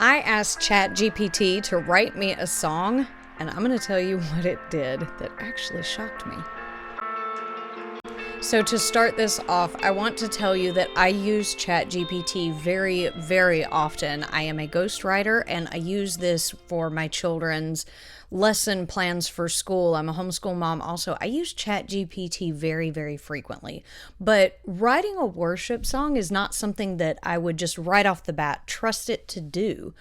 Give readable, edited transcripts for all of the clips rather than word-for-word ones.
I asked ChatGPT to write me a song, and I'm going to tell you what it did that actually shocked me. So to start this off, I want to tell you that I use ChatGPT very, very often. I am a ghostwriter, and I use this for my children's lesson plans for school. I'm a homeschool mom also. I use ChatGPT very, very frequently. But writing a worship song is not something that I would just right off the bat trust it to do.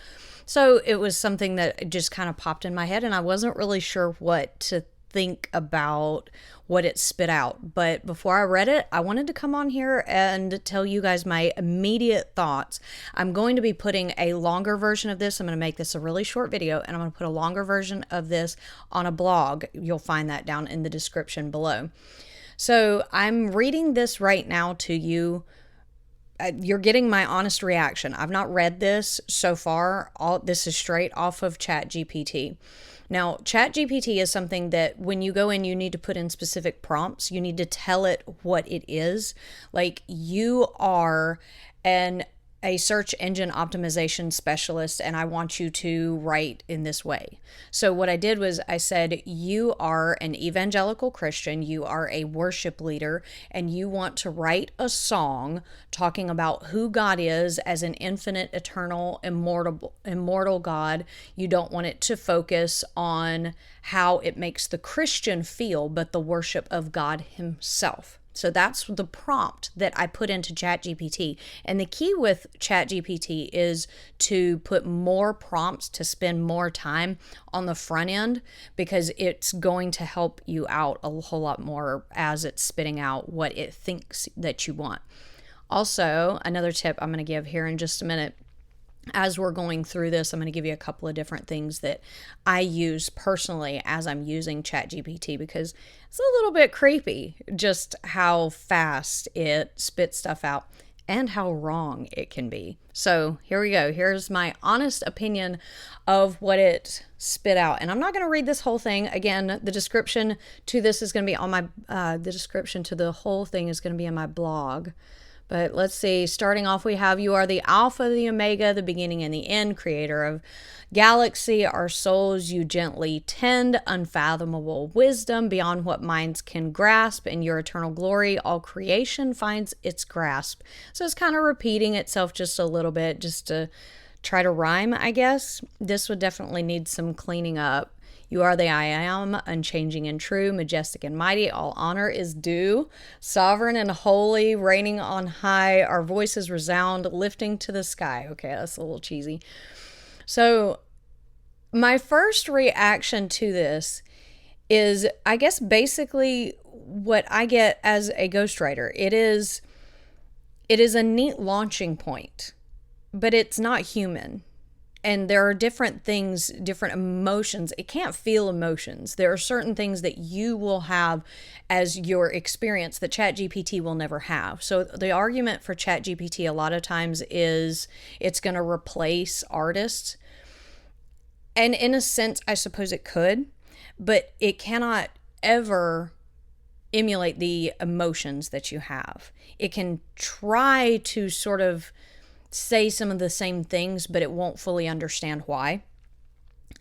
So it was something that just kind of popped in my head, and I wasn't really sure what to think about what it spit out. But before I read it, I wanted to come on here and tell you guys my immediate thoughts. I'm going to be putting a longer version of this. I'm going to make this a really short video, and I'm going to put a longer version of this on a blog. You'll find that down in the description below. So I'm reading this right now to you. You're getting my honest reaction. I've not read this so far. This is straight off of ChatGPT. Now, ChatGPT is something that when you go in, you need to put in specific prompts. You need to tell it what it is. Like, you are a search engine optimization specialist, and I want you to write in this way. So what I did was I said, you are an evangelical Christian, you are a worship leader, and you want to write a song talking about who God is as an infinite, eternal, immortal God. You don't want it to focus on how it makes the Christian feel, but the worship of God himself. So that's the prompt that I put into ChatGPT. And the key with ChatGPT is to put more prompts, to spend more time on the front end, because it's going to help you out a whole lot more as it's spitting out what it thinks that you want. Also, another tip I'm going to give here in just a minute. As we're going through this, I'm going to give you a couple of different things that I use personally as I'm using ChatGPT, because it's a little bit creepy just how fast it spits stuff out and how wrong it can be. So here we go. Here's my honest opinion of what it spit out. And I'm not going to read this whole thing. Again, the description to this is going to be on my, the description to the whole thing is going to be in my blog. But let's see, starting off, we have, you are the Alpha, the Omega, the beginning and the end, creator of galaxy, our souls you gently tend, unfathomable wisdom beyond what minds can grasp. In your eternal glory, all creation finds its grasp. So it's kind of repeating itself just a little bit, just to try to rhyme, I guess. This would definitely need some cleaning up. You are the I am, unchanging and true, majestic and mighty. All honor is due. Sovereign and holy, reigning on high. Our voices resound, lifting to the sky. Okay, that's a little cheesy. So my first reaction to this is, I guess, basically what I get as a ghostwriter. It is a neat launching point, but it's not human. And there are different things, different emotions. It can't feel emotions. There are certain things that you will have as your experience that ChatGPT will never have. So the argument for ChatGPT a lot of times is it's going to replace artists. And in a sense, I suppose it could, but it cannot ever emulate the emotions that you have. It can try to sort of say some of the same things, but it won't fully understand why.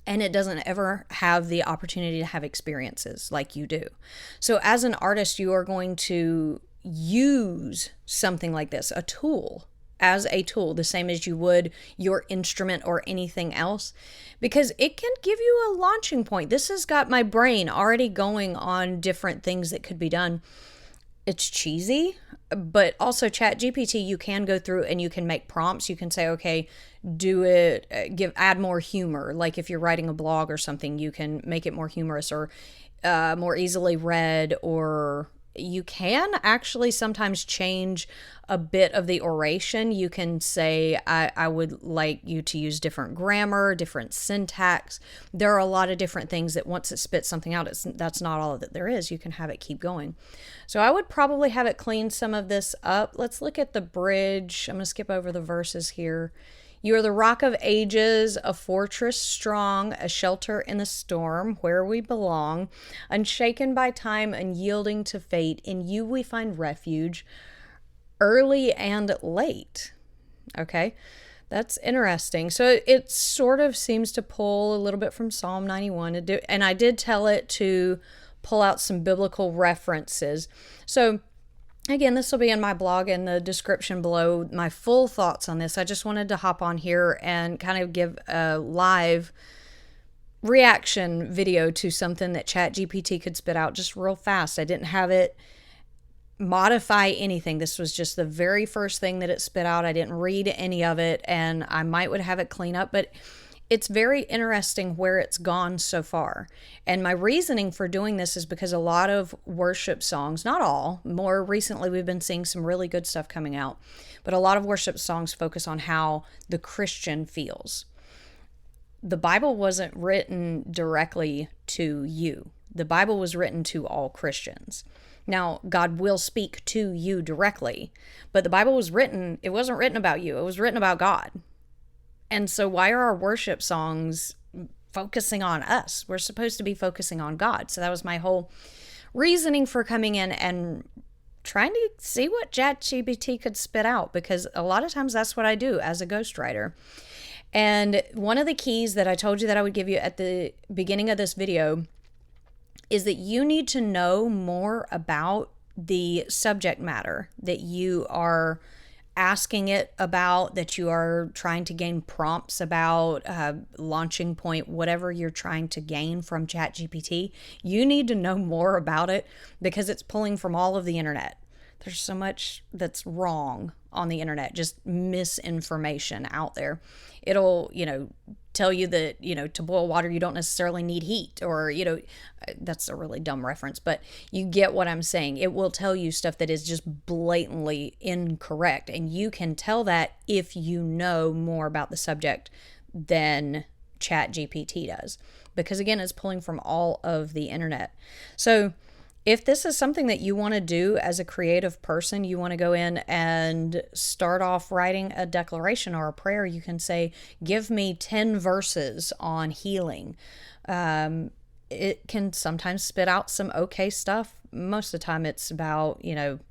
And it doesn't ever have the opportunity to have experiences like you do. So as an artist, you are going to use something like this, a tool, as a tool, the same as you would your instrument or anything else, because it can give you a launching point. This has got my brain already going on different things that could be done. It's cheesy, but also ChatGPT, you can go through and you can make prompts. You can say, okay, do it, add more humor. Like if you're writing a blog or something, you can make it more humorous or more easily read, or you can actually sometimes change a bit of the oration. You can say, I would like you to use different grammar, different syntax. There are a lot of different things that once it spits something out, that's not all that there is. You can have it keep going. So I would probably have it clean some of this up. Let's look at the bridge. I'm going to skip over the verses here. You are the rock of ages, a fortress strong, a shelter in the storm, where we belong, unshaken by time, unyielding to fate. In you we find refuge, early and late. Okay, That's interesting. So it sort of seems to pull a little bit from Psalm 91. And I did tell it to pull out some biblical references. So again, this will be in my blog in the description below, my full thoughts on this. I just wanted to hop on here and kind of give a live reaction video to something that ChatGPT could spit out just real fast. I didn't have it modify anything. This was just the very first thing that it spit out. I didn't read any of it, and I would have it clean up, but it's very interesting where it's gone so far. And my reasoning for doing this is because a lot of worship songs, not all, more recently we've been seeing some really good stuff coming out, but a lot of worship songs focus on how the Christian feels. The Bible wasn't written directly to you. The Bible was written to all Christians. Now, God will speak to you directly, but the Bible was written, it wasn't written about you, it was written about God. And so why are our worship songs focusing on us? We're supposed to be focusing on God. So that was my whole reasoning for coming in and trying to see what ChatGPT could spit out, because a lot of times that's what I do as a ghostwriter. And one of the keys that I told you that I would give you at the beginning of this video is that you need to know more about the subject matter that you are asking it about, that you are trying to gain prompts about, launching point, whatever you're trying to gain from ChatGPT. You need to know more about it because it's pulling from all of the internet. There's so much that's wrong on the internet, just misinformation out there. It'll, tell you that, to boil water, you don't necessarily need heat, or, that's a really dumb reference, but you get what I'm saying. It will tell you stuff that is just blatantly incorrect. And you can tell that if you know more about the subject than ChatGPT does, because again, it's pulling from all of the internet. So if this is something that you want to do as a creative person, you want to go in and start off writing a declaration or a prayer, you can say, give me 10 verses on healing. It can sometimes spit out some okay stuff. Most of the time it's about, 60-40,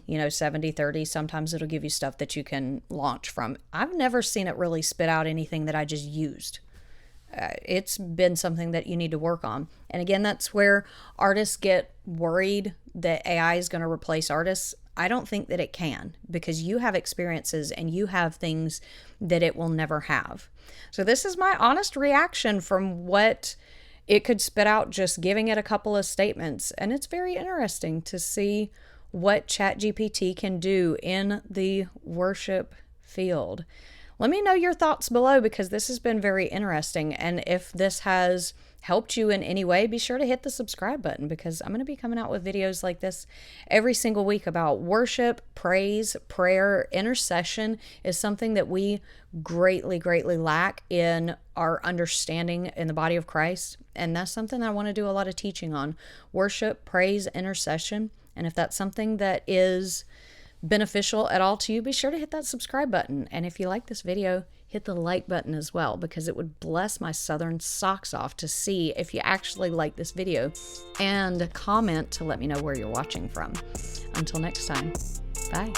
70-30. Sometimes it'll give you stuff that you can launch from. I've never seen it really spit out anything that I just used. It's been something that you need to work on. And again, that's where artists get worried that AI is going to replace artists. I don't think that it can, because you have experiences and you have things that it will never have. So this is my honest reaction from what it could spit out, just giving it a couple of statements. And it's very interesting to see what ChatGPT can do in the worship field. Let me know your thoughts below, because this has been very interesting. And if this has helped you in any way, be sure to hit the subscribe button, because I'm going to be coming out with videos like this every single week about worship, praise, prayer. Intercession is something that we greatly, greatly lack in our understanding in the body of Christ. And that's something I want to do a lot of teaching on: worship, praise, intercession. And if that's something that is beneficial at all to you, be sure to hit that subscribe button. And if you like this video, hit the like button as well, because it would bless my southern socks off to see if you actually like this video, and comment to let me know where you're watching from. Until next time, bye.